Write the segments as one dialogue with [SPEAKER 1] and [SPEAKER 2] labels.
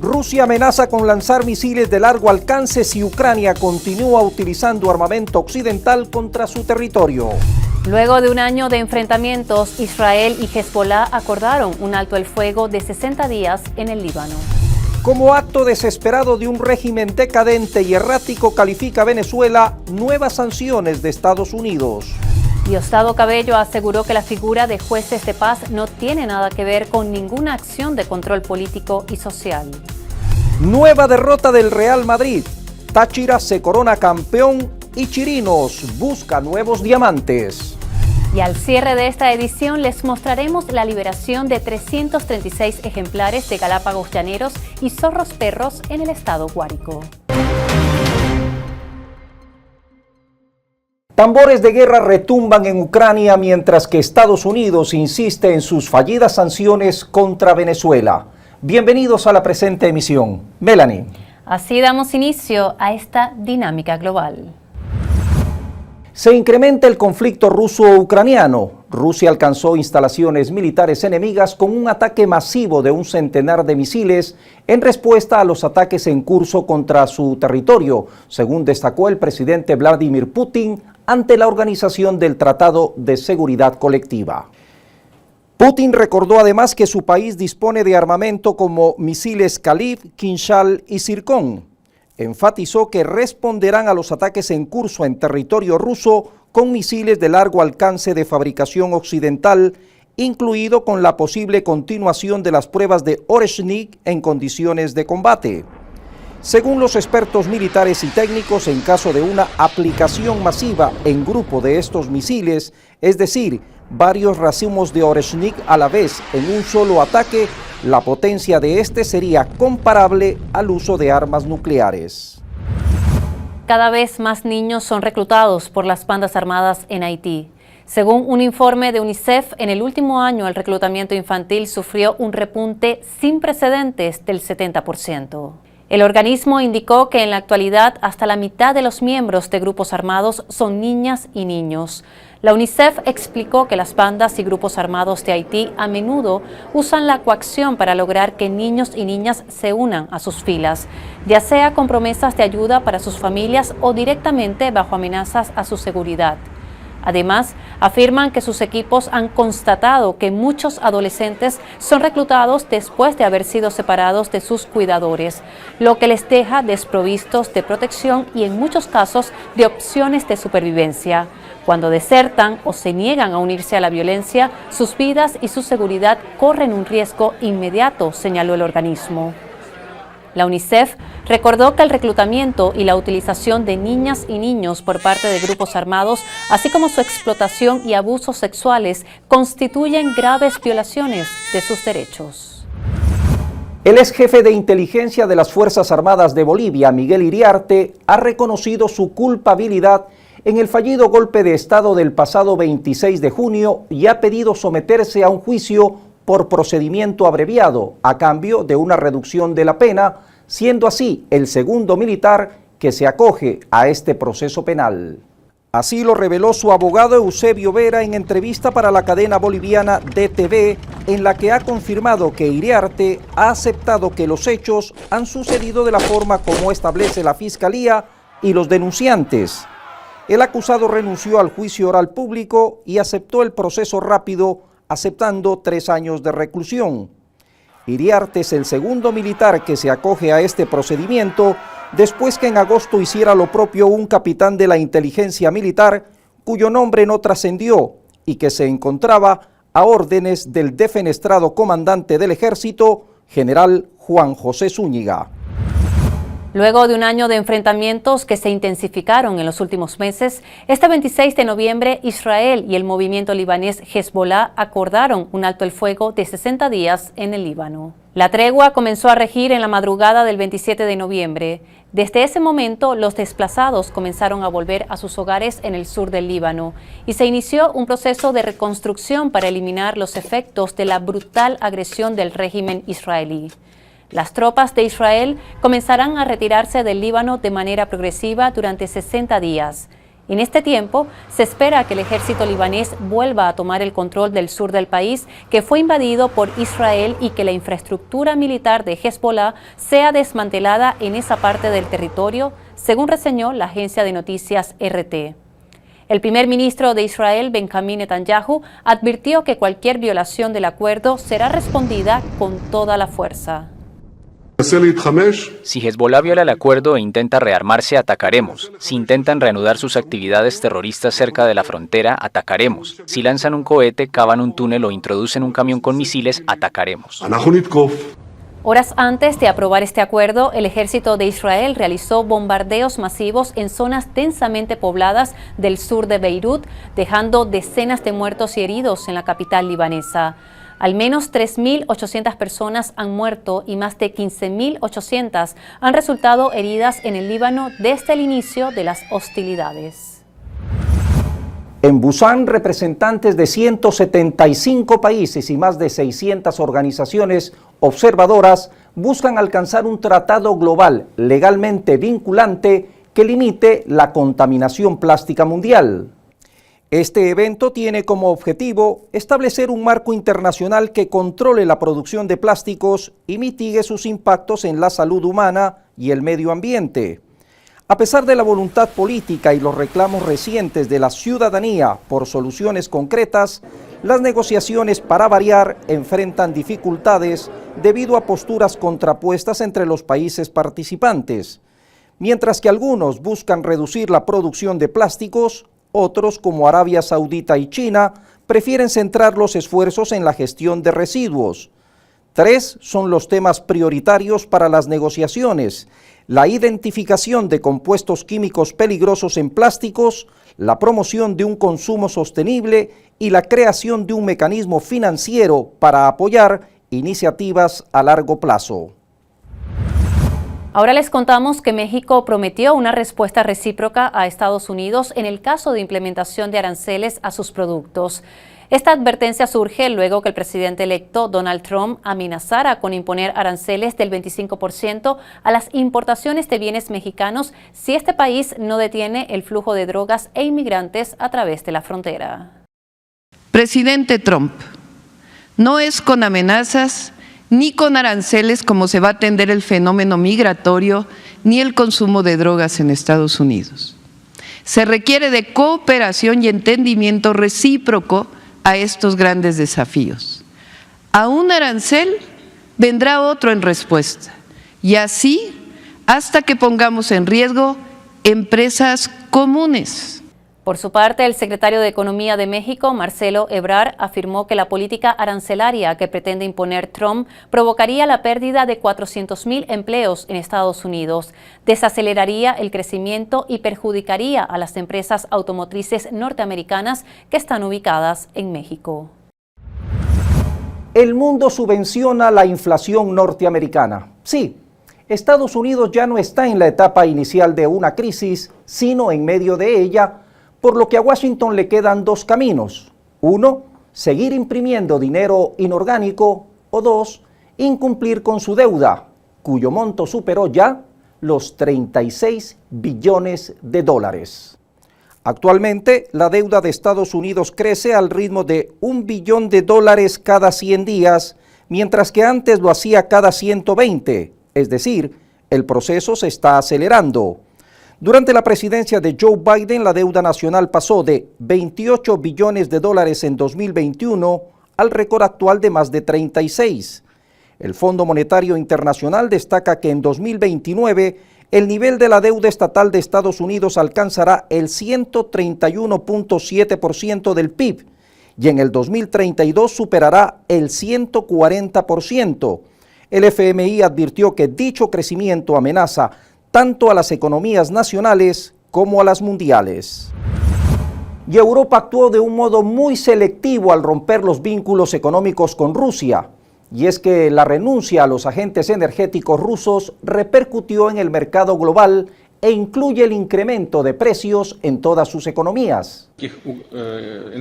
[SPEAKER 1] Rusia amenaza con lanzar misiles de largo alcance si Ucrania continúa utilizando armamento occidental contra su territorio.
[SPEAKER 2] Luego de un año de enfrentamientos, Israel y Hezbollah acordaron un alto el fuego de 60 días en el Líbano.
[SPEAKER 1] Como acto desesperado de un régimen decadente y errático, califica a Venezuela nuevas sanciones de Estados Unidos.
[SPEAKER 2] Diosdado Cabello aseguró que la figura de jueces de paz no tiene nada que ver con ninguna acción de control político y social.
[SPEAKER 1] Nueva derrota del Real Madrid. Táchira se corona campeón y Chirinos busca nuevos diamantes.
[SPEAKER 2] Y al cierre de esta edición les mostraremos la liberación de 336 ejemplares de galápagos llaneros y zorros perros en el estado Guárico.
[SPEAKER 1] Tambores de guerra retumban en Ucrania mientras que Estados Unidos insiste en sus fallidas sanciones contra Venezuela. Bienvenidos a la presente emisión. Melanie.
[SPEAKER 2] Así damos inicio a esta dinámica global.
[SPEAKER 1] Se incrementa el conflicto ruso-ucraniano. Rusia alcanzó instalaciones militares enemigas con un ataque masivo de un centenar de misiles en respuesta a los ataques en curso contra su territorio, según destacó el presidente Vladimir Putin ante la organización del Tratado de Seguridad Colectiva. Putin recordó además que su país dispone de armamento como misiles Kalib, Kinzhal y Zircon. Enfatizó que responderán a los ataques en curso en territorio ruso con misiles de largo alcance de fabricación occidental, incluido con la posible continuación de las pruebas de Oreshnik en condiciones de combate. Según los expertos militares y técnicos, en caso de una aplicación masiva en grupo de estos misiles, es decir, varios racimos de Oreshnik a la vez en un solo ataque, la potencia de este sería comparable al uso de armas nucleares.
[SPEAKER 2] Cada vez más niños son reclutados por las bandas armadas en Haití. Según un informe de UNICEF, en el último año el reclutamiento infantil sufrió un repunte sin precedentes del 70%. El organismo indicó que en la actualidad hasta la mitad de los miembros de grupos armados son niñas y niños. La UNICEF explicó que las bandas y grupos armados de Haití a menudo usan la coacción para lograr que niños y niñas se unan a sus filas, ya sea con promesas de ayuda para sus familias o directamente bajo amenazas a su seguridad. Además, afirman que sus equipos han constatado que muchos adolescentes son reclutados después de haber sido separados de sus cuidadores, lo que les deja desprovistos de protección y en muchos casos de opciones de supervivencia. Cuando desertan o se niegan a unirse a la violencia, sus vidas y su seguridad corren un riesgo inmediato, señaló el organismo. La UNICEF recordó que el reclutamiento y la utilización de niñas y niños por parte de grupos armados, así como su explotación y abusos sexuales, constituyen graves violaciones de sus derechos.
[SPEAKER 1] El ex jefe de inteligencia de las Fuerzas Armadas de Bolivia, Miguel Iriarte, ha reconocido su culpabilidad en el fallido golpe de Estado del pasado 26 de junio y ha pedido someterse a un juicio por procedimiento abreviado a cambio de una reducción de la pena, siendo así el segundo militar que se acoge a este proceso penal. Así lo reveló su abogado Eusebio Vera en entrevista para la cadena boliviana DTV, en la que ha confirmado que Iriarte ha aceptado que los hechos han sucedido de la forma como establece la Fiscalía y los denunciantes. El acusado renunció al juicio oral público y aceptó el proceso rápido, aceptando 3 años de reclusión. Iriarte es el segundo militar que se acoge a este procedimiento después que en agosto hiciera lo propio un capitán de la inteligencia militar cuyo nombre no trascendió y que se encontraba a órdenes del defenestrado comandante del ejército, general Juan José Zúñiga.
[SPEAKER 2] Luego de un año de enfrentamientos que se intensificaron en los últimos meses, este 26 de noviembre Israel y el movimiento libanés Hezbollah acordaron un alto el fuego de 60 días en el Líbano. La tregua comenzó a regir en la madrugada del 27 de noviembre. Desde ese momento, los desplazados comenzaron a volver a sus hogares en el sur del Líbano y se inició un proceso de reconstrucción para eliminar los efectos de la brutal agresión del régimen israelí. Las tropas de Israel comenzarán a retirarse del Líbano de manera progresiva durante 60 días. En este tiempo, se espera que el ejército libanés vuelva a tomar el control del sur del país, que fue invadido por Israel, y que la infraestructura militar de Hezbollah sea desmantelada en esa parte del territorio, según reseñó la agencia de noticias RT. El primer ministro de Israel, Benjamín Netanyahu, advirtió que cualquier violación del acuerdo será respondida con toda la fuerza.
[SPEAKER 3] Si Hezbollah viola el acuerdo e intenta rearmarse, atacaremos. Si intentan reanudar sus actividades terroristas cerca de la frontera, atacaremos. Si lanzan un cohete, cavan un túnel o introducen un camión con misiles, atacaremos.
[SPEAKER 2] Horas antes de aprobar este acuerdo, el ejército de Israel realizó bombardeos masivos en zonas densamente pobladas del sur de Beirut, dejando decenas de muertos y heridos en la capital libanesa. Al menos 3.800 personas han muerto y más de 15.800 han resultado heridas en el Líbano desde el inicio de las hostilidades.
[SPEAKER 1] En Busan, representantes de 175 países y más de 600 organizaciones observadoras buscan alcanzar un tratado global legalmente vinculante que limite la contaminación plástica mundial. Este evento tiene como objetivo establecer un marco internacional que controle la producción de plásticos y mitigue sus impactos en la salud humana y el medio ambiente. A pesar de la voluntad política y los reclamos recientes de la ciudadanía por soluciones concretas, las negociaciones, para variar, enfrentan dificultades debido a posturas contrapuestas entre los países participantes. Mientras que algunos buscan reducir la producción de plásticos, otros, como Arabia Saudita y China, prefieren centrar los esfuerzos en la gestión de residuos. 3 son los temas prioritarios para las negociaciones: la identificación de compuestos químicos peligrosos en plásticos, la promoción de un consumo sostenible y la creación de un mecanismo financiero para apoyar iniciativas a largo plazo.
[SPEAKER 2] Ahora les contamos que México prometió una respuesta recíproca a Estados Unidos en el caso de implementación de aranceles a sus productos. Esta advertencia surge luego que el presidente electo Donald Trump amenazara con imponer aranceles del 25% a las importaciones de bienes mexicanos si este país no detiene el flujo de drogas e inmigrantes a través de la frontera.
[SPEAKER 4] Presidente Trump, no es con amenazas ni con aranceles como se va a atender el fenómeno migratorio ni el consumo de drogas en Estados Unidos. Se requiere de cooperación y entendimiento recíproco a estos grandes desafíos. A un arancel vendrá otro en respuesta, y así hasta que pongamos en riesgo empresas comunes.
[SPEAKER 2] Por su parte, el secretario de Economía de México, Marcelo Ebrard, afirmó que la política arancelaria que pretende imponer Trump provocaría la pérdida de 400,000 empleos en Estados Unidos, desaceleraría el crecimiento y perjudicaría a las empresas automotrices norteamericanas que están ubicadas en México.
[SPEAKER 1] El mundo subvenciona la inflación norteamericana. Sí, Estados Unidos ya no está en la etapa inicial de una crisis, sino en medio de ella, por lo que a Washington le quedan 2 caminos. 1, seguir imprimiendo dinero inorgánico, o 2, incumplir con su deuda, cuyo monto superó ya los 36 billones de dólares. Actualmente, la deuda de Estados Unidos crece al ritmo de $1 billón cada 100 días, mientras que antes lo hacía cada 120, es decir, el proceso se está acelerando. Durante la presidencia de Joe Biden, la deuda nacional pasó de $28 billones en 2021 al récord actual de más de 36. El Fondo Monetario Internacional destaca que en 2029 el nivel de la deuda estatal de Estados Unidos alcanzará el 131.7% del PIB y en el 2032 superará el 140%. El FMI advirtió que dicho crecimiento amenaza tanto a las economías nacionales como a las mundiales. Y Europa actuó de un modo muy selectivo al romper los vínculos económicos con Rusia. Y es que la renuncia a los agentes energéticos rusos repercutió en el mercado global e incluye el incremento de precios en todas sus economías.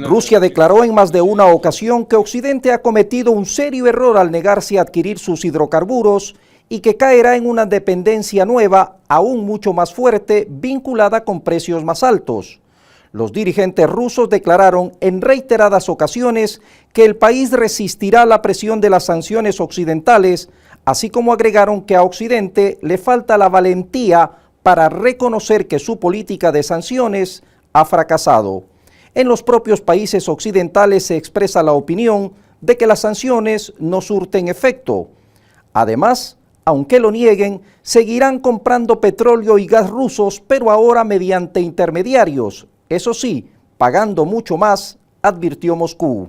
[SPEAKER 1] Rusia declaró en más de una ocasión que Occidente ha cometido un serio error al negarse a adquirir sus hidrocarburos y que caerá en una dependencia nueva, aún mucho más fuerte, vinculada con precios más altos. Los dirigentes rusos declararon en reiteradas ocasiones que el país resistirá la presión de las sanciones occidentales, así como agregaron que a Occidente le falta la valentía para reconocer que su política de sanciones ha fracasado. En los propios países occidentales se expresa la opinión de que las sanciones no surten efecto. Además, aunque lo nieguen, seguirán comprando petróleo y gas rusos, pero ahora mediante intermediarios. Eso sí, pagando mucho más, advirtió Moscú.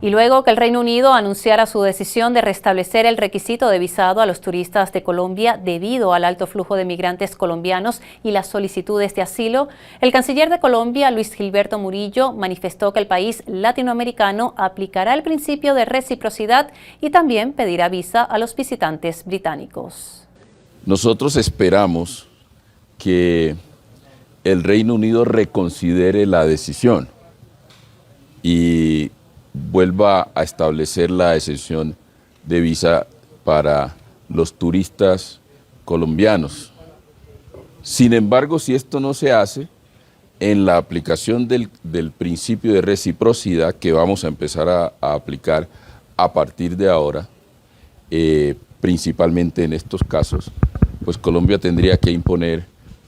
[SPEAKER 2] Y luego que el Reino Unido anunciara su decisión de restablecer el requisito de visado a los turistas de Colombia debido al alto flujo de migrantes colombianos y las solicitudes de asilo, el canciller de Colombia, Luis Gilberto Murillo, manifestó que el país latinoamericano aplicará el principio de reciprocidad y también pedirá visa a los visitantes británicos.
[SPEAKER 5] Nosotros esperamos que el Reino Unido reconsidere la decisión y vuelva a establecer la exención de visa para los turistas colombianos. Sin embargo, si esto no se hace, en la aplicación del principio de reciprocidad que vamos a empezar a aplicar a partir de ahora, principalmente en estos casos, pues Colombia tendría que imponer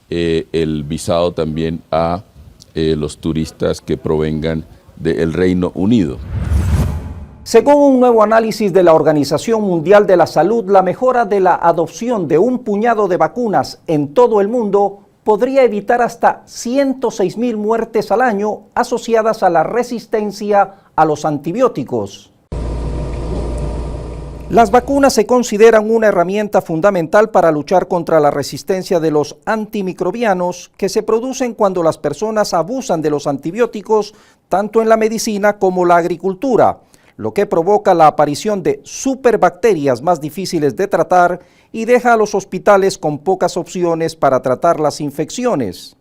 [SPEAKER 5] el visado también a los turistas que provengan del Reino Unido.
[SPEAKER 1] Según un nuevo análisis de la Organización Mundial de la Salud, la mejora de la adopción de un puñado de vacunas en todo el mundo podría evitar hasta 106.000 muertes al año asociadas a la resistencia a los antibióticos. Las vacunas se consideran una herramienta fundamental para luchar contra la resistencia de los antimicrobianos que se producen cuando las personas abusan de los antibióticos tanto en la medicina como la agricultura, lo que provoca la aparición de superbacterias más difíciles de tratar y deja a los hospitales con pocas opciones para tratar las infecciones.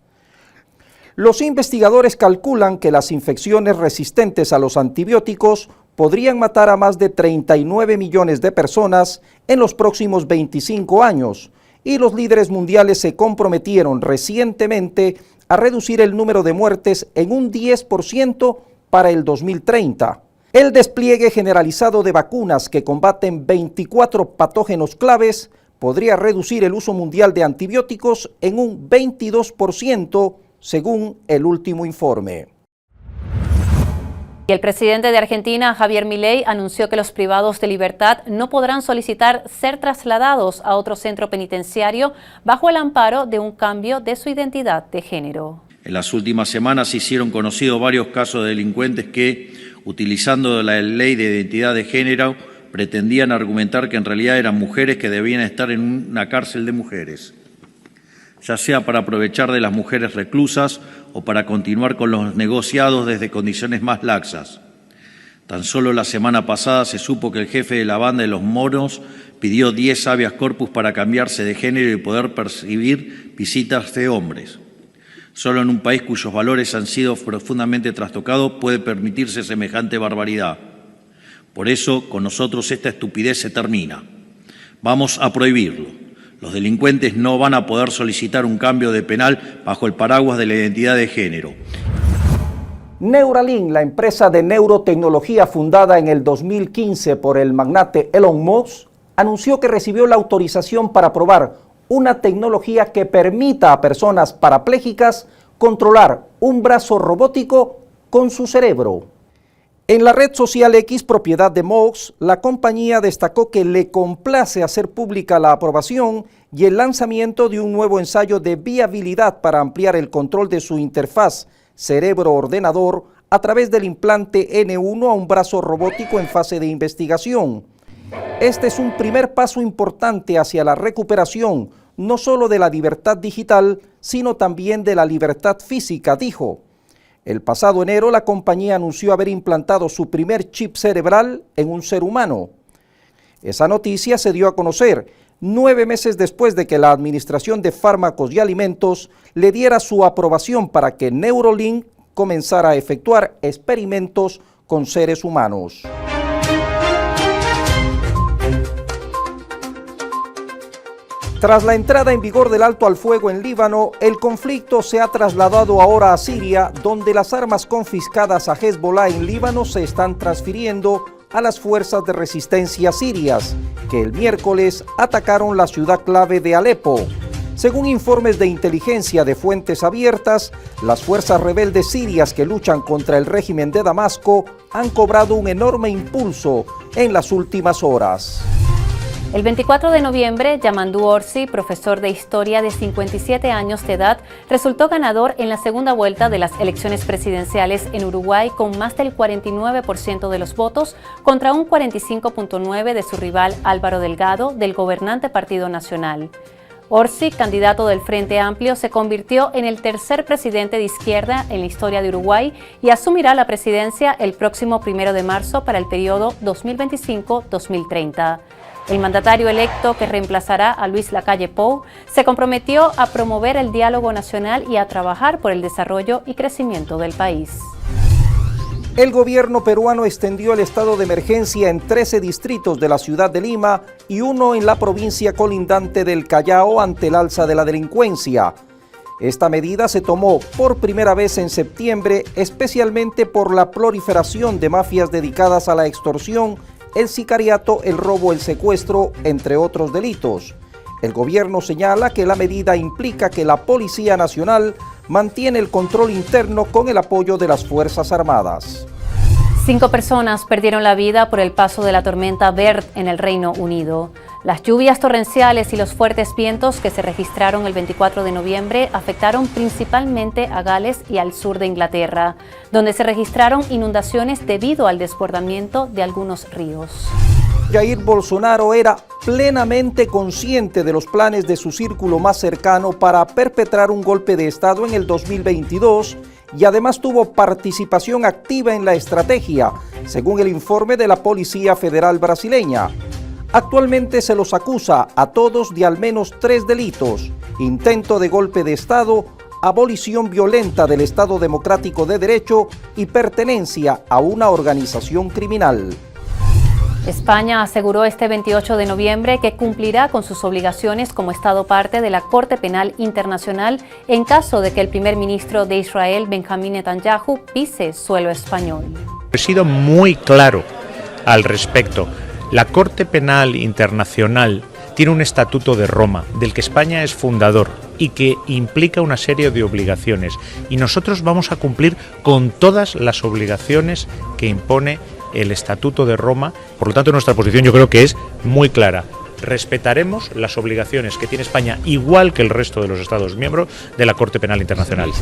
[SPEAKER 1] Los investigadores calculan que las infecciones resistentes a los antibióticos podrían matar a más de 39 millones de personas en los próximos 25 años, y los líderes mundiales se comprometieron recientemente a reducir el número de muertes en un 10% para el 2030. El despliegue generalizado de vacunas que combaten 24 patógenos claves podría reducir el uso mundial de antibióticos en un 22%, según el último informe.
[SPEAKER 2] Y el presidente de Argentina, Javier Milei, anunció que los privados de libertad no podrán solicitar ser trasladados a otro centro penitenciario bajo el amparo de un cambio de su identidad de género.
[SPEAKER 6] En las últimas semanas se hicieron conocidos varios casos de delincuentes que, utilizando la ley de identidad de género, pretendían argumentar que en realidad eran mujeres que debían estar en una cárcel de mujeres, ya sea para aprovechar de las mujeres reclusas o para continuar con los negociados desde condiciones más laxas. Tan solo la semana pasada se supo que el jefe de la banda de los moros pidió 10 habeas corpus para cambiarse de género y poder percibir visitas de hombres. Solo en un país cuyos valores han sido profundamente trastocados puede permitirse semejante barbaridad. Por eso, con nosotros esta estupidez se termina. Vamos a prohibirlo. Los delincuentes no van a poder solicitar un cambio de penal bajo el paraguas de la identidad de género.
[SPEAKER 1] Neuralink, la empresa de neurotecnología fundada en el 2015 por el magnate Elon Musk, anunció que recibió la autorización para probar una tecnología que permita a personas parapléjicas controlar un brazo robótico con su cerebro. En la red social X, propiedad de Musk, la compañía destacó que le complace hacer pública la aprobación y el lanzamiento de un nuevo ensayo de viabilidad para ampliar el control de su interfaz cerebro-ordenador a través del implante N1 a un brazo robótico en fase de investigación. Este es un primer paso importante hacia la recuperación, no solo de la libertad digital, sino también de la libertad física, dijo. El pasado enero, la compañía anunció haber implantado su primer chip cerebral en un ser humano. Esa noticia se dio a conocer 9 meses después de que la Administración de Fármacos y Alimentos le diera su aprobación para que Neuralink comenzara a efectuar experimentos con seres humanos. Tras la entrada en vigor del alto al fuego en Líbano, el conflicto se ha trasladado ahora a Siria, donde las armas confiscadas a Hezbollah en Líbano se están transfiriendo a las fuerzas de resistencia sirias, que el miércoles atacaron la ciudad clave de Alepo. Según informes de inteligencia de fuentes abiertas, las fuerzas rebeldes sirias que luchan contra el régimen de Damasco han cobrado un enorme impulso en las últimas horas.
[SPEAKER 2] El 24 de noviembre, Yamandu Orsi, profesor de historia de 57 años de edad, resultó ganador en la segunda vuelta de las elecciones presidenciales en Uruguay con más del 49% de los votos contra un 45.9% de su rival Álvaro Delgado del gobernante Partido Nacional. Orsi, candidato del Frente Amplio, se convirtió en el tercer presidente de izquierda en la historia de Uruguay y asumirá la presidencia el próximo 1 de marzo para el periodo 2025-2030. El mandatario electo, que reemplazará a Luis Lacalle Pou, se comprometió a promover el diálogo nacional y a trabajar por el desarrollo y crecimiento del país.
[SPEAKER 1] El gobierno peruano extendió el estado de emergencia en 13 distritos de la ciudad de Lima y uno en la provincia colindante del Callao ante el alza de la delincuencia. Esta medida se tomó por primera vez en septiembre, especialmente por la proliferación de mafias dedicadas a la extorsión, el sicariato, el robo, el secuestro, entre otros delitos. El gobierno señala que la medida implica que la Policía Nacional mantiene el control interno con el apoyo de las Fuerzas Armadas.
[SPEAKER 2] 5 personas perdieron la vida por el paso de la tormenta Bert en el Reino Unido. Las lluvias torrenciales y los fuertes vientos que se registraron el 24 de noviembre afectaron principalmente a Gales y al sur de Inglaterra, donde se registraron inundaciones debido al desbordamiento de algunos ríos.
[SPEAKER 1] Jair Bolsonaro era plenamente consciente de los planes de su círculo más cercano para perpetrar un golpe de Estado en el 2022 y además tuvo participación activa en la estrategia, según el informe de la Policía Federal brasileña. Actualmente se los acusa a todos de al menos 3 delitos: intento de golpe de Estado, abolición violenta del Estado Democrático de Derecho y pertenencia a una organización criminal.
[SPEAKER 2] España aseguró este 28 de noviembre que cumplirá con sus obligaciones como Estado parte de la Corte Penal Internacional en caso de que el primer ministro de Israel, Benjamín Netanyahu, pise suelo español.
[SPEAKER 7] He sido muy claro al respecto. La Corte Penal Internacional tiene un estatuto de Roma, del que España es fundador y que implica una serie de obligaciones. Y nosotros vamos a cumplir con todas las obligaciones que impone el Estatuto de Roma. Por lo tanto, nuestra posición yo creo que es muy clara. Respetaremos las obligaciones que tiene España, igual que el resto de los Estados miembros de la Corte Penal Internacional.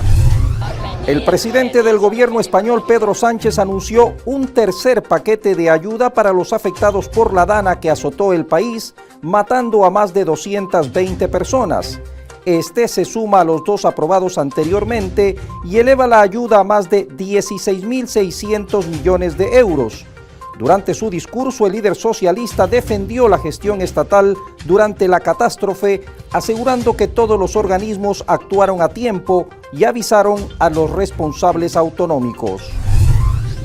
[SPEAKER 1] El presidente del gobierno español, Pedro Sánchez, anunció un tercer paquete de ayuda para los afectados por la dana que azotó el país, matando a más de 220 personas. Este se suma a los 2 aprobados anteriormente y eleva la ayuda a más de 16.600 millones de euros. Durante su discurso, el líder socialista defendió la gestión estatal durante la catástrofe, asegurando que todos los organismos actuaron a tiempo y avisaron a los responsables autonómicos.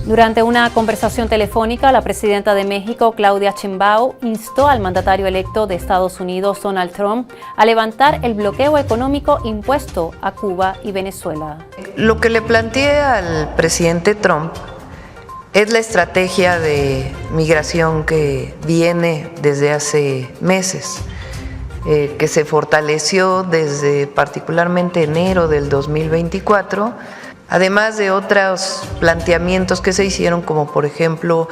[SPEAKER 2] Durante una conversación telefónica, la presidenta de México, Claudia Sheinbaum, instó al mandatario electo de Estados Unidos, Donald Trump, a levantar el bloqueo económico impuesto a Cuba y Venezuela.
[SPEAKER 8] Lo que le planteé al presidente Trump es la estrategia de migración que viene desde hace meses, que se fortaleció desde particularmente enero del 2024, además de otros planteamientos que se hicieron, como por ejemplo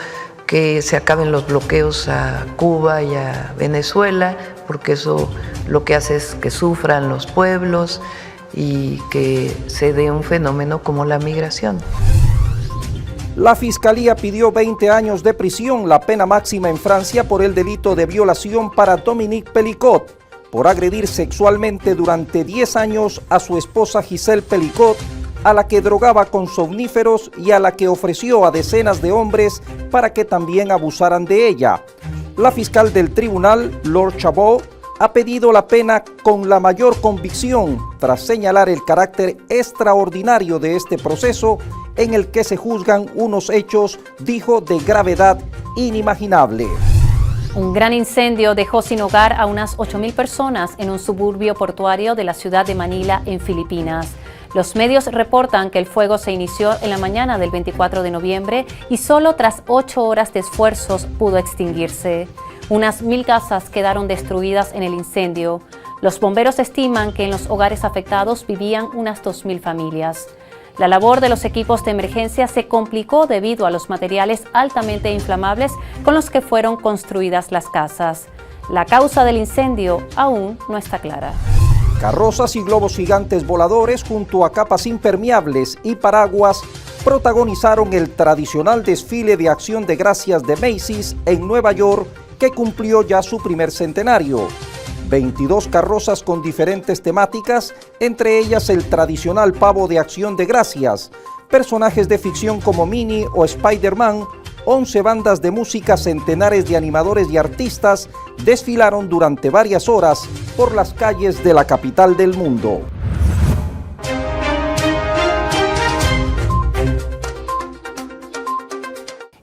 [SPEAKER 8] que se acaben los bloqueos a Cuba y a Venezuela, porque eso lo que hace es que sufran los pueblos y que se dé un fenómeno como la migración.
[SPEAKER 1] La Fiscalía pidió 20 años de prisión, la pena máxima en Francia, por el delito de violación para Dominique Pelicot, por agredir sexualmente durante 10 años a su esposa Gisèle Pelicot, a la que drogaba con somníferos y a la que ofreció a decenas de hombres para que también abusaran de ella. La fiscal del tribunal, Laure Chabot, ha pedido la pena con la mayor convicción tras señalar el carácter extraordinario de este proceso en el que se juzgan unos hechos, dijo, de gravedad inimaginable.
[SPEAKER 2] Un gran incendio dejó sin hogar a unas 8.000 personas en un suburbio portuario de la ciudad de Manila, en Filipinas. Los medios reportan que el fuego se inició en la mañana del 24 de noviembre y solo tras 8 horas de esfuerzos pudo extinguirse. Unas 1.000 casas quedaron destruidas en el incendio. Los bomberos estiman que en los hogares afectados vivían unas 2.000 familias. La labor de los equipos de emergencia se complicó debido a los materiales altamente inflamables con los que fueron construidas las casas. La causa del incendio aún no está clara.
[SPEAKER 1] Carrozas y globos gigantes voladores junto a capas impermeables y paraguas protagonizaron el tradicional desfile de Acción de Gracias de Macy's en Nueva York, que cumplió ya su primer centenario. 22 carrozas con diferentes temáticas, entre ellas el tradicional pavo de Acción de Gracias, personajes de ficción como Minnie o Spider-Man, 11 bandas de música, centenares de animadores y artistas desfilaron durante varias horas por las calles de la capital del mundo.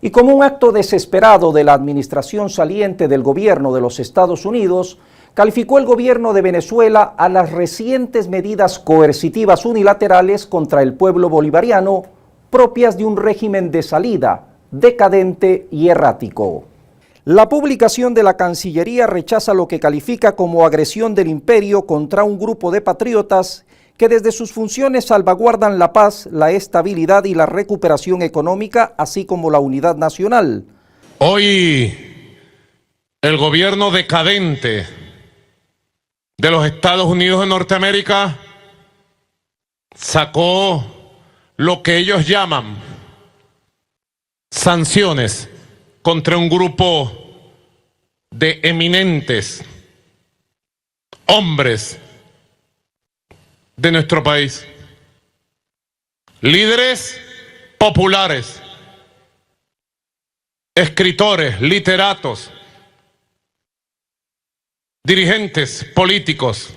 [SPEAKER 1] Y como un acto desesperado de la administración saliente del gobierno de los Estados Unidos, calificó el gobierno de Venezuela a las recientes medidas coercitivas unilaterales contra el pueblo bolivariano, propias de un régimen de salida, decadente y errático. La publicación de la Cancillería rechaza lo que califica como agresión del imperio contra un grupo de patriotas que desde sus funciones salvaguardan la paz, la estabilidad y la recuperación económica, así como la unidad nacional.
[SPEAKER 9] Hoy el gobierno decadente de los Estados Unidos de Norteamérica sacó lo que ellos llaman sanciones contra un grupo de eminentes hombres de nuestro país, líderes populares, escritores, literatos, dirigentes políticos,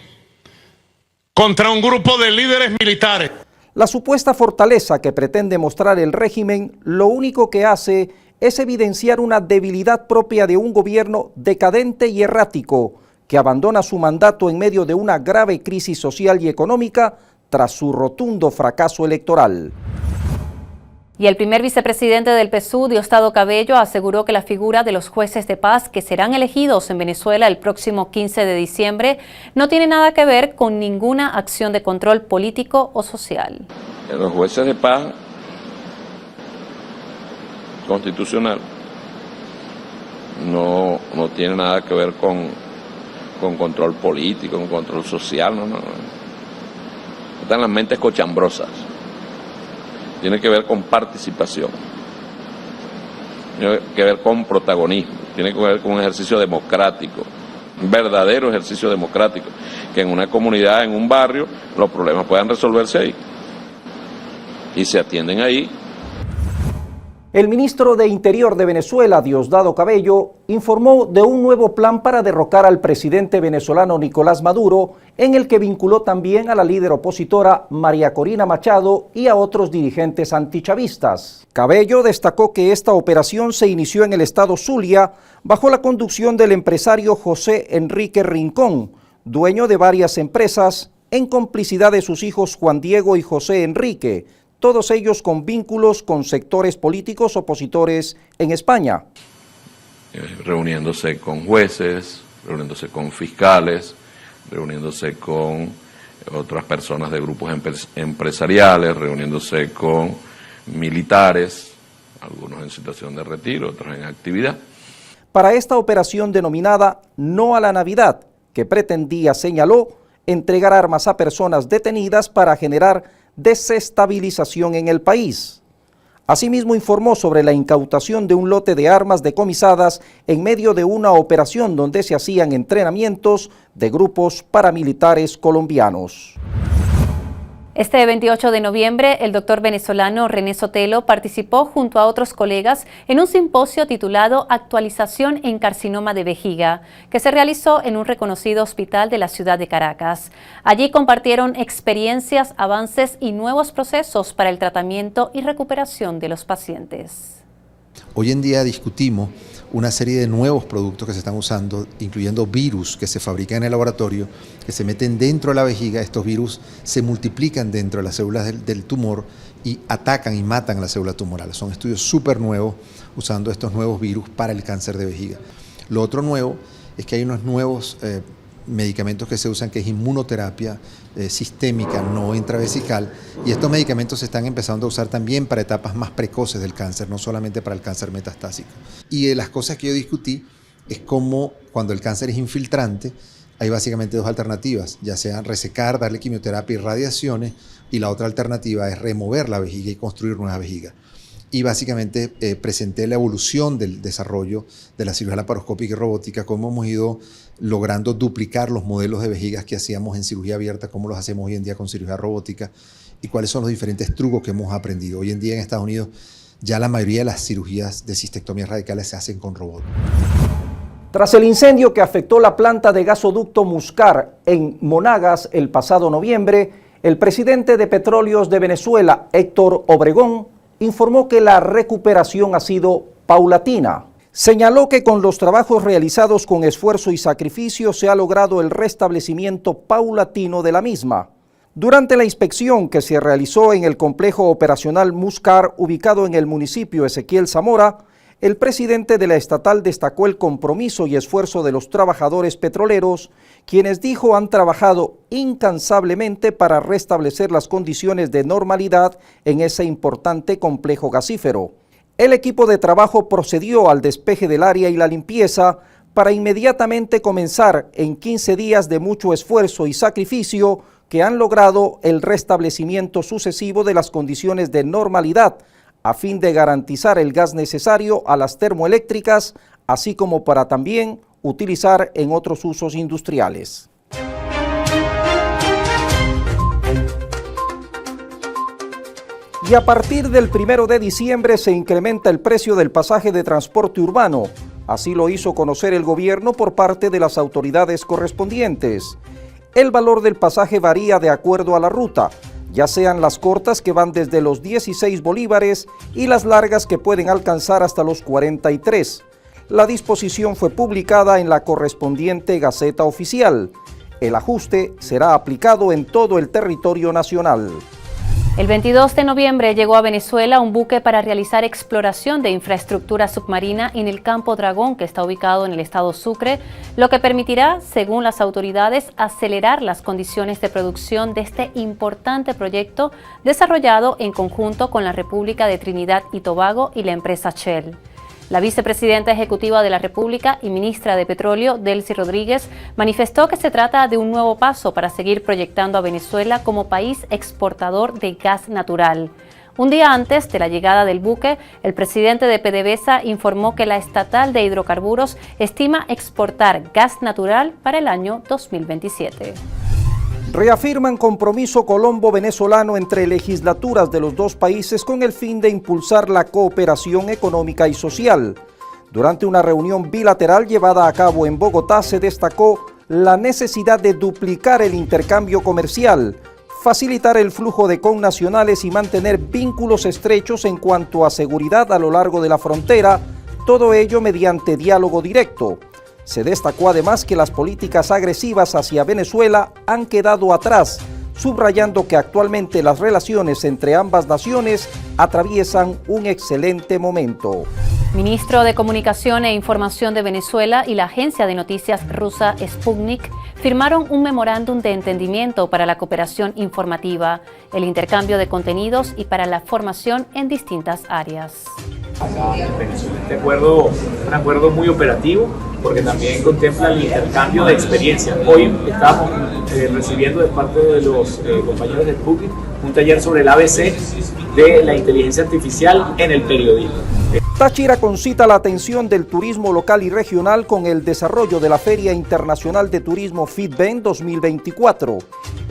[SPEAKER 9] contra un grupo de líderes militares.
[SPEAKER 1] La supuesta fortaleza que pretende mostrar el régimen lo único que hace es evidenciar una debilidad propia de un gobierno decadente y errático que abandona su mandato en medio de una grave crisis social y económica tras su rotundo fracaso electoral.
[SPEAKER 2] Y el primer vicepresidente del PSUV, Diosdado Cabello, aseguró que la figura de los jueces de paz que serán elegidos en Venezuela el próximo 15 de diciembre no tiene nada que ver con ninguna acción de control político o social.
[SPEAKER 10] Los jueces de paz constitucional no tiene nada que ver con control político, con control social, no. Están las mentes cochambrosas. Tiene que ver con participación, tiene que ver con protagonismo, tiene que ver con un ejercicio democrático, un verdadero ejercicio democrático, que en una comunidad, en un barrio, los problemas puedan resolverse ahí y se atienden ahí.
[SPEAKER 1] El ministro de Interior de Venezuela, Diosdado Cabello, informó de un nuevo plan para derrocar al presidente venezolano Nicolás Maduro, en el que vinculó también a la líder opositora María Corina Machado y a otros dirigentes antichavistas. Cabello destacó que esta operación se inició en el estado Zulia bajo la conducción del empresario José Enrique Rincón, dueño de varias empresas, en complicidad de sus hijos Juan Diego y José Enrique, todos ellos con vínculos con sectores políticos opositores en España.
[SPEAKER 10] Reuniéndose con jueces, reuniéndose con fiscales, reuniéndose con otras personas de grupos empresariales, reuniéndose con militares, algunos en situación de retiro, otros en actividad.
[SPEAKER 1] Para esta operación denominada No a la Navidad, que pretendía, señaló, entregar armas a personas detenidas para generar desestabilización en el país. Asimismo informó sobre la incautación de un lote de armas decomisadas en medio de una operación donde se hacían entrenamientos de grupos paramilitares colombianos.
[SPEAKER 2] Este 28 de noviembre, el doctor venezolano René Sotelo participó junto a otros colegas en un simposio titulado Actualización en carcinoma de vejiga, que se realizó en un reconocido hospital de la ciudad de Caracas. Allí compartieron experiencias, avances y nuevos procesos para el tratamiento y recuperación de los pacientes.
[SPEAKER 11] Hoy en día discutimos una serie de nuevos productos que se están usando, incluyendo virus que se fabrican en el laboratorio, que se meten dentro de la vejiga. Estos virus se multiplican dentro de las células del tumor y atacan y matan a las células tumorales. Son estudios súper nuevos usando estos nuevos virus para el cáncer de vejiga. Lo otro nuevo es que hay unos nuevos medicamentos que se usan, que es inmunoterapia sistémica, no intravesical, y estos medicamentos se están empezando a usar también para etapas más precoces del cáncer, no solamente para el cáncer metastásico. Y de las cosas que yo discutí es cómo cuando el cáncer es infiltrante, hay básicamente dos alternativas, ya sea resecar, darle quimioterapia y radiaciones, y la otra alternativa es remover la vejiga y construir nueva vejiga. Y básicamente presenté la evolución del desarrollo de la cirugía laparoscópica y robótica, cómo hemos ido logrando duplicar los modelos de vejigas que hacíamos en cirugía abierta, cómo los hacemos hoy en día con cirugía robótica y cuáles son los diferentes trucos que hemos aprendido. Hoy en día en Estados Unidos ya la mayoría de las cirugías de cistectomías radicales se hacen con robot.
[SPEAKER 1] Tras el incendio que afectó la planta de gasoducto Muscar en Monagas el pasado noviembre, el presidente de Petróleos de Venezuela, Héctor Obregón, informó que la recuperación ha sido paulatina. Señaló que con los trabajos realizados con esfuerzo y sacrificio se ha logrado el restablecimiento paulatino de la misma. Durante la inspección que se realizó en el complejo operacional Muscar, ubicado en el municipio Ezequiel Zamora, el presidente de la estatal destacó el compromiso y esfuerzo de los trabajadores petroleros, quienes dijo han trabajado incansablemente para restablecer las condiciones de normalidad en ese importante complejo gasífero. El equipo de trabajo procedió al despeje del área y la limpieza para inmediatamente comenzar en 15 días de mucho esfuerzo y sacrificio que han logrado el restablecimiento sucesivo de las condiciones de normalidad a fin de garantizar el gas necesario a las termoeléctricas, así como para también utilizar en otros usos industriales. Y a partir del 1 de diciembre se incrementa el precio del pasaje de transporte urbano. Así lo hizo conocer el gobierno por parte de las autoridades correspondientes. El valor del pasaje varía de acuerdo a la ruta, ya sean las cortas que van desde los 16 bolívares y las largas que pueden alcanzar hasta los 43. La disposición fue publicada en la correspondiente Gaceta Oficial. El ajuste será aplicado en todo el territorio nacional.
[SPEAKER 2] El 22 de noviembre llegó a Venezuela un buque para realizar exploración de infraestructura submarina en el Campo Dragón, que está ubicado en el estado Sucre, lo que permitirá, según las autoridades, acelerar las condiciones de producción de este importante proyecto desarrollado en conjunto con la República de Trinidad y Tobago y la empresa Shell. La vicepresidenta ejecutiva de la República y ministra de Petróleo, Delcy Rodríguez, manifestó que se trata de un nuevo paso para seguir proyectando a Venezuela como país exportador de gas natural. Un día antes de la llegada del buque, el presidente de PDVSA informó que la estatal de hidrocarburos estima exportar gas natural para el año 2027.
[SPEAKER 1] Reafirman compromiso colombo-venezolano entre legislaturas de los dos países con el fin de impulsar la cooperación económica y social. Durante una reunión bilateral llevada a cabo en Bogotá se destacó la necesidad de duplicar el intercambio comercial, facilitar el flujo de connacionales y mantener vínculos estrechos en cuanto a seguridad a lo largo de la frontera, todo ello mediante diálogo directo. Se destacó además que las políticas agresivas hacia Venezuela han quedado atrás, subrayando que actualmente las relaciones entre ambas naciones atraviesan un excelente momento.
[SPEAKER 2] Ministro de Comunicación e Información de Venezuela y la agencia de noticias rusa Sputnik firmaron un memorándum de entendimiento para la cooperación informativa, el intercambio de contenidos y para la formación en distintas áreas.
[SPEAKER 12] Acá en Venezuela este acuerdo es un acuerdo muy operativo porque también contempla el intercambio de experiencias. Hoy estamos recibiendo de parte de los compañeros de Sputnik un taller sobre el ABC de la inteligencia artificial en el periodismo.
[SPEAKER 1] Táchira concita la atención del turismo local y regional con el desarrollo de la Feria Internacional de Turismo FITVEN 2024.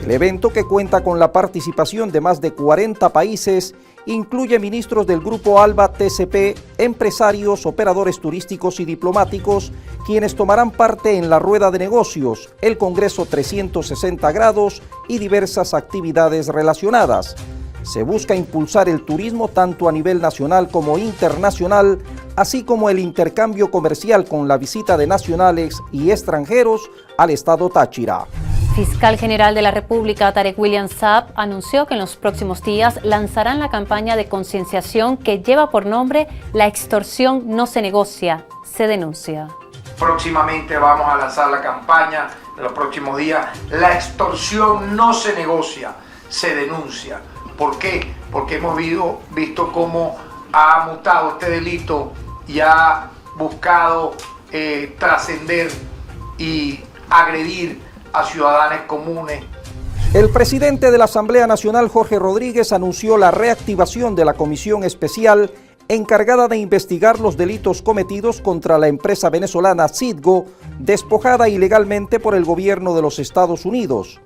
[SPEAKER 1] El evento, que cuenta con la participación de más de 40 países, incluye ministros del Grupo ALBA TCP, empresarios, operadores turísticos y diplomáticos, quienes tomarán parte en la rueda de negocios, el Congreso 360 grados y diversas actividades relacionadas. Se busca impulsar el turismo tanto a nivel nacional como internacional, así como el intercambio comercial con la visita de nacionales y extranjeros al estado Táchira.
[SPEAKER 2] Fiscal General de la República, Tarek William Saab, anunció que en los próximos días lanzarán la campaña de concienciación que lleva por nombre La extorsión no se negocia, se denuncia.
[SPEAKER 13] Próximamente vamos a lanzar la campaña en los próximos días. La extorsión no se negocia, se denuncia. ¿Por qué? Porque hemos visto cómo ha mutado este delito y ha buscado trascender y agredir a ciudadanos comunes.
[SPEAKER 1] El presidente de la Asamblea Nacional, Jorge Rodríguez, anunció la reactivación de la comisión especial encargada de investigar los delitos cometidos contra la empresa venezolana Citgo, despojada ilegalmente por el gobierno de los Estados Unidos.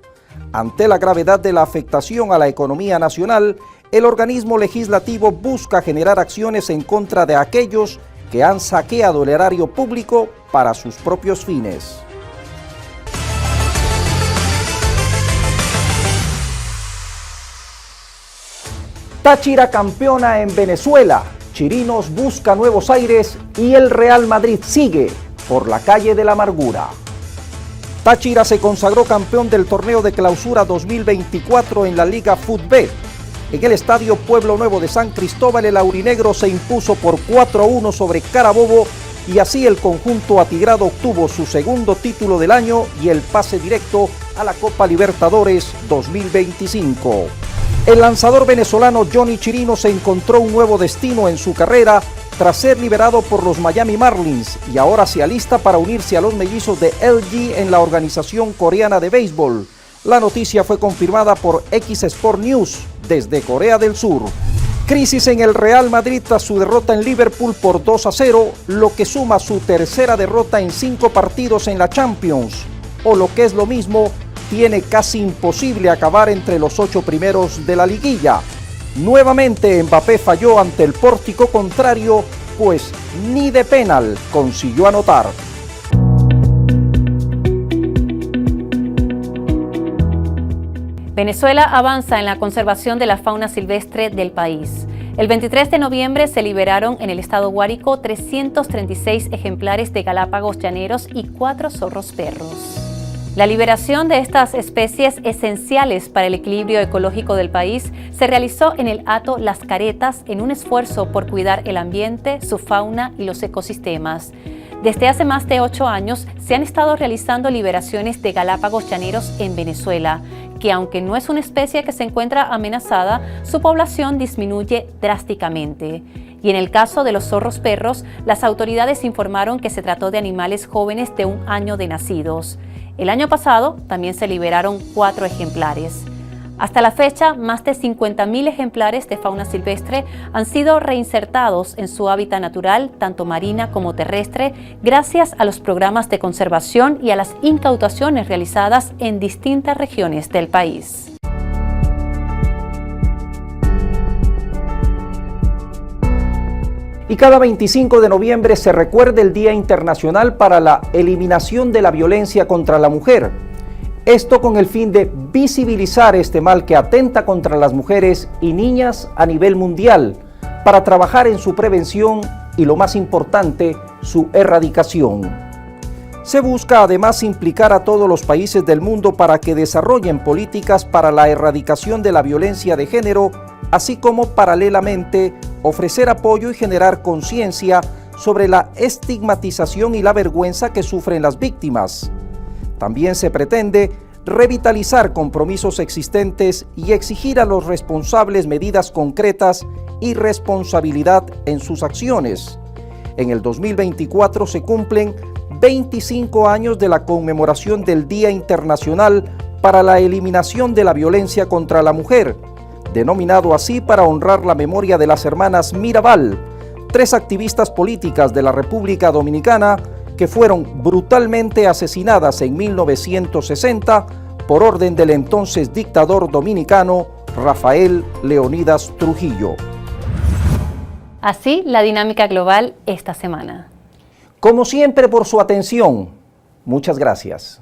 [SPEAKER 1] Ante la gravedad de la afectación a la economía nacional, el organismo legislativo busca generar acciones en contra de aquellos que han saqueado el erario público para sus propios fines. Táchira campeona en Venezuela, Chirinos busca nuevos aires y el Real Madrid sigue por la calle de la amargura. Táchira se consagró campeón del torneo de clausura 2024 en la Liga FUTB. En el estadio Pueblo Nuevo de San Cristóbal, el aurinegro se impuso por 4-1 sobre Carabobo y así el conjunto atigrado obtuvo su segundo título del año y el pase directo a la Copa Libertadores 2025. El lanzador venezolano Johnny Chirinos se encontró un nuevo destino en su carrera tras ser liberado por los Miami Marlins y ahora se alista para unirse a los mellizos de LG en la organización coreana de béisbol. La noticia fue confirmada por X Sport News desde Corea del Sur. Crisis en el Real Madrid tras su derrota en Liverpool por 2-0, lo que suma su tercera derrota en 5 partidos en la Champions, o lo que es lo mismo, tiene casi imposible acabar entre los 8 primeros de la liguilla. Nuevamente Mbappé falló ante el pórtico contrario, pues ni de penal consiguió anotar.
[SPEAKER 2] Venezuela avanza en la conservación de la fauna silvestre del país. El 23 de noviembre se liberaron en el estado Guárico 336 ejemplares de galápagos llaneros y 4 zorros perros. La liberación de estas especies esenciales para el equilibrio ecológico del país se realizó en el hato Las Caretas en un esfuerzo por cuidar el ambiente, su fauna y los ecosistemas. Desde hace más de 8 años se han estado realizando liberaciones de galápagos llaneros en Venezuela, que aunque no es una especie que se encuentra amenazada, su población disminuye drásticamente. Y en el caso de los zorros perros, las autoridades informaron que se trató de animales jóvenes de 1 año de nacidos. El año pasado también se liberaron 4 ejemplares. Hasta la fecha, más de 50.000 ejemplares de fauna silvestre han sido reinsertados en su hábitat natural, tanto marina como terrestre, gracias a los programas de conservación y a las incautaciones realizadas en distintas regiones del país.
[SPEAKER 1] Y cada 25 de noviembre se recuerda el Día Internacional para la Eliminación de la Violencia contra la Mujer. Esto con el fin de visibilizar este mal que atenta contra las mujeres y niñas a nivel mundial, para trabajar en su prevención y, lo más importante, su erradicación. Se busca además implicar a todos los países del mundo para que desarrollen políticas para la erradicación de la violencia de género, así como paralelamente ofrecer apoyo y generar conciencia sobre la estigmatización y la vergüenza que sufren las víctimas. También se pretende revitalizar compromisos existentes y exigir a los responsables medidas concretas y responsabilidad en sus acciones. En el 2024 se cumplen 25 años de la conmemoración del Día Internacional para la Eliminación de la Violencia contra la Mujer, denominado así para honrar la memoria de las hermanas Mirabal, 3 activistas políticas de la República Dominicana que fueron brutalmente asesinadas en 1960 por orden del entonces dictador dominicano Rafael Leónidas Trujillo.
[SPEAKER 2] Así la dinámica global esta semana.
[SPEAKER 1] Como siempre, por su atención. Muchas gracias.